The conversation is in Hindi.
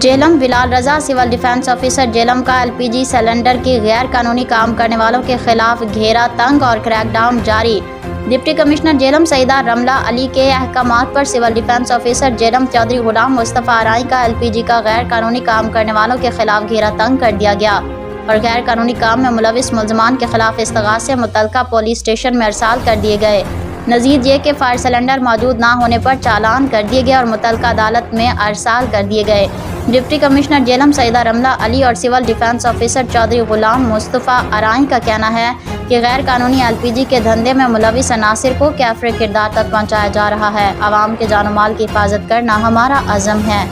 जेलम बिलाल रजा सिविल डिफेंस ऑफिसर जेलम का एलपीजी सिलेंडर की गैर कानूनी काम करने वालों के खिलाफ घेरा तंग और क्रैकडाउन जारी। डिप्टी कमिश्नर जेलम सईदा रमला अली के अहकामात पर civil defence officer Jhelum Chaudhry Ghulam Mustafa Arain का एलपीजी का गैर कानूनी काम करने वालों के खिलाफ घेरा तंग कर दिया गया और गैर कानूनी काम में मुलविस मुल्ज़मान के खिलाफ इस्तगासे मुतल्लिका पुलिस स्टेशन में अरसाल कर दिए गए। नज़ीर ये कि फायर सिलेंडर मौजूद ना होने पर चालान कर दिए गए और मुतल्लिका अदालत में अरसाल कर दिए गए। डिप्टी कमिश्नर जेलम सईदा रमला अली और civil defence officer Chaudhary Ghulam Mustafa Arain का कहना है कि गैर कानूनी एलपीजी के धंधे में मुलविस अनासिर को कैफरे किरदार तक पहुँचाया जा रहा है। आवाम के जान माल की हिफाजत करना हमारा अज़म है।